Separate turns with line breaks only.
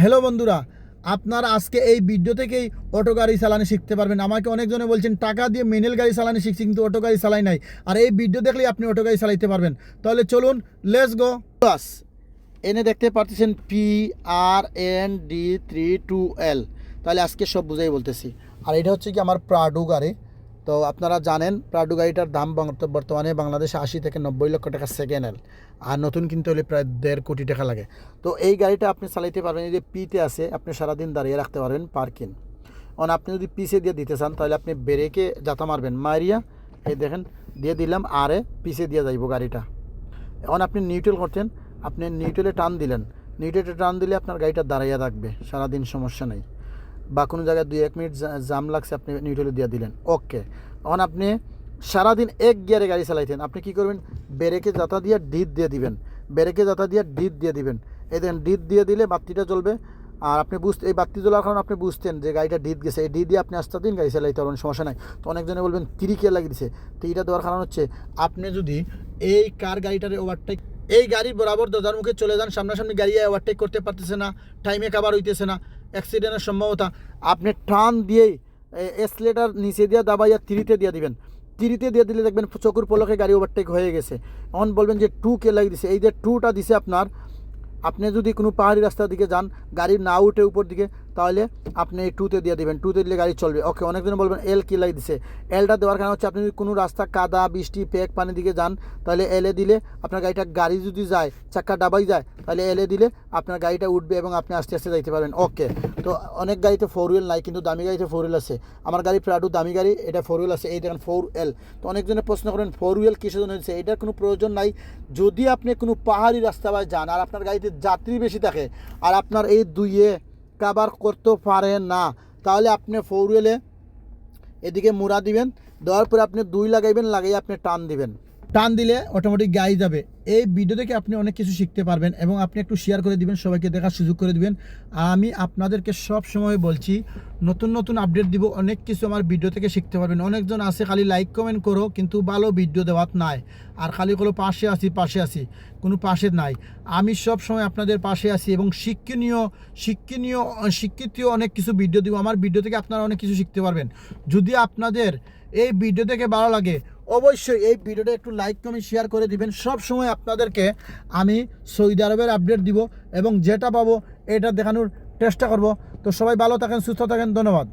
Hello বন্ধুরা, আপনারা আজকে এই ভিডিও থেকেই অটো গাড়ি চালানো শিখতে পারবেন। আমাকে অনেকজনে বলছেন টাকা দিয়ে ম্যানুয়াল গাড়ি চালানো শিখছি, কিন্তু অটো গাড়ি চালাই নাই। আর এই ভিডিও দেখলেই আপনি অটো গাড়ি চালাইতে পারবেন। তাহলে চলুন, লেটস গো। বাস এনে দেখতে পাচ্ছেন PRND32L। তাহলে আজকে সব বুঝাই বলতেছি। আর এটা হচ্ছে কি আমার প্রাডো গাড়ি। তো আপনারা জানেন প্রাডো গাড়িটার দাম বর্তমানে বাংলাদেশে 80 থেকে 90 লক্ষ টাকা সেকেন্ড হ্যান্ড। আর নতুন কিনতে হলে প্রায় 1.5 কোটি টাকা লাগে। তো এই গাড়িটা আপনি চালাইতে পারবেন। এই যে পিতে আছে, আপনি সারাদিন দাঁড়িয়ে রাখতে পারবেন পার্কিং। কারণ আপনি যদি পিছে দিয়ে দিতে চান তাহলে আপনি ব্রেকে যাতা মারবেন, মারিয়া এই দেখেন দিয়ে দিলাম, আরে পিছে দিয়ে যাইব গাড়িটা। এখন আপনি নিউট্রাল করছেন, আপনি নিউট্রালে টান দিলেন, নিউট্রালে টান দিলে আপনার গাড়িটা দাঁড়াইয়া থাকবে সারাদিন, সমস্যা নেই। বা কোনো জায়গায় 2-1 মিনিট জাম লাগছে, আপনি নিউট্রালে দিয়ে দিলেন, ওকে। এখন আপনি সারাদিন এক গিয়ারে গাড়ি চালাইতেন, আপনি কী করবেন, ব্রেকে যাতা দিয়ে ডিপ দিয়ে দিবেন, ব্রেকে যাতা দিয়ে ডিপ দিয়ে দিবেন। এই দেখেন ডিপ দিয়ে দিলে বাতিটা জ্বলবে। আর আপনি এই বাতি জ্বলার কারণে আপনি বুঝতেন যে গাড়িটা ডিপ গেছে। এই ডিপ দিয়ে আপনি আস্তে দিন গাড়ি চালাইতে পারবেন, সমস্যা নাই। তো অনেকজনে বলবেন তিরিকে লাগিয়ে দিছে। তো এইটা দেওয়ার কারণ হচ্ছে আপনি যদি এই কার গাড়িটারে ওভারটেক, এই গাড়ির বরাবর দরজার মুখে চলে যান, সামনাসামনি গাড়ি ওভারটেক করতে পারতেছে না, টাইমে কাবার হইতেছে না, অ্যাক্সিডেন্টের সম্ভাবনা, আপনি টান দিয়েই এক্সিলারেটর নিচে দিয়ে দাবাইয়া তিরিতে দিয়ে দিবেন। তিরিতে দিয়ে দিলে দেখবেন চকুর পলকে গাড়ি ওভারটেক হয়ে গেছে। এখন বলবেন যে 2 কে লাগিয়ে দিছে। এই যে 2টা দিছে আপনার, আপনি যদি কোনো পাহাড়ি রাস্তার দিকে যান, গাড়ি না উঠে উপর দিকে, তাহলে আপনি এই 2তে দিয়ে দেবেন, 2তে দিলে গাড়ি চলবে, ওকে। অনেকজন বলবেন এল কি লাগিয়ে দিছে। এলটা দেওয়ার কারণ হচ্ছে আপনি যদি কোনো রাস্তা কাদা বৃষ্টি পেক পানি দিকে যান, তাহলে এলে দিলে আপনার গাড়ি যদি যায়, চাক্কা ডাবাই যায়, তাহলে এলে দিলে আপনার গাড়িটা উঠবে এবং আপনি আস্তে আস্তে যাইতে পারবেন, ওকে। তো অনেক গাড়িতে 4 হুইল নাই, কিন্তু দামি গাড়িতে 4 হুইল আছে। আমার গাড়ি প্রাডো দামি গাড়ি, এটা 4 হুইল আছে, এই দেখেন 4L। তো অনেকজনে প্রশ্ন করেন 4 হুইল কিসের জন্য হচ্ছে। এটার কোনো প্রয়োজন নাই। যদি আপনি কোনো পাহাড়ি রাস্তা বা যান আর আপনার গাড়িতে যাত্রী বেশি থাকে আর আপনার এই দুইয়ে কাভার করতে পারে না, তাহলে আপনি 4 হুইলে এদিকে মুড়া দিবেন, দেওয়ার পরে আপনি 2 লাগাইবেন, লাগাই আপনি টান দিবেন, টান দিলে অটোমেটিক গাড়ি যাবে। এই ভিডিও থেকে আপনি অনেক কিছু শিখতে পারবেন এবং আপনি একটু শেয়ার করে দিবেন, সবাইকে দেখার সুযোগ করে দিবেন। আমি আপনাদেরকে সব সময় বলছি নতুন নতুন আপডেট দিব, অনেক কিছু আমার ভিডিও থেকে শিখতে পারবেন। অনেকজন আছে খালি লাইক কমেন্ট করো, কিন্তু ভালো ভিডিও দেওয়ার নাই। আর খালি কোনো পাশে আসি, কোনো পাশে নাই। আমি সব সময় আপনাদের পাশে আছি এবং শিক্ষিত অনেক কিছু ভিডিও দিব। আমার ভিডিও থেকে আপনারা অনেক কিছু শিখতে পারবেন। যদি আপনাদের এই ভিডিও থেকে ভালো লাগে, অবশ্যই এই ভিডিওটা একটু লাইক কমেন্ট শেয়ার করে দিবেন। সব সময় আপনাদেরকে আমি সৌদি আরবের আপডেট দিব এবং যেটা পাবো এটা দেখানোর চেষ্টা করব। তো সবাই ভালো থাকেন, সুস্থ থাকেন, ধন্যবাদ।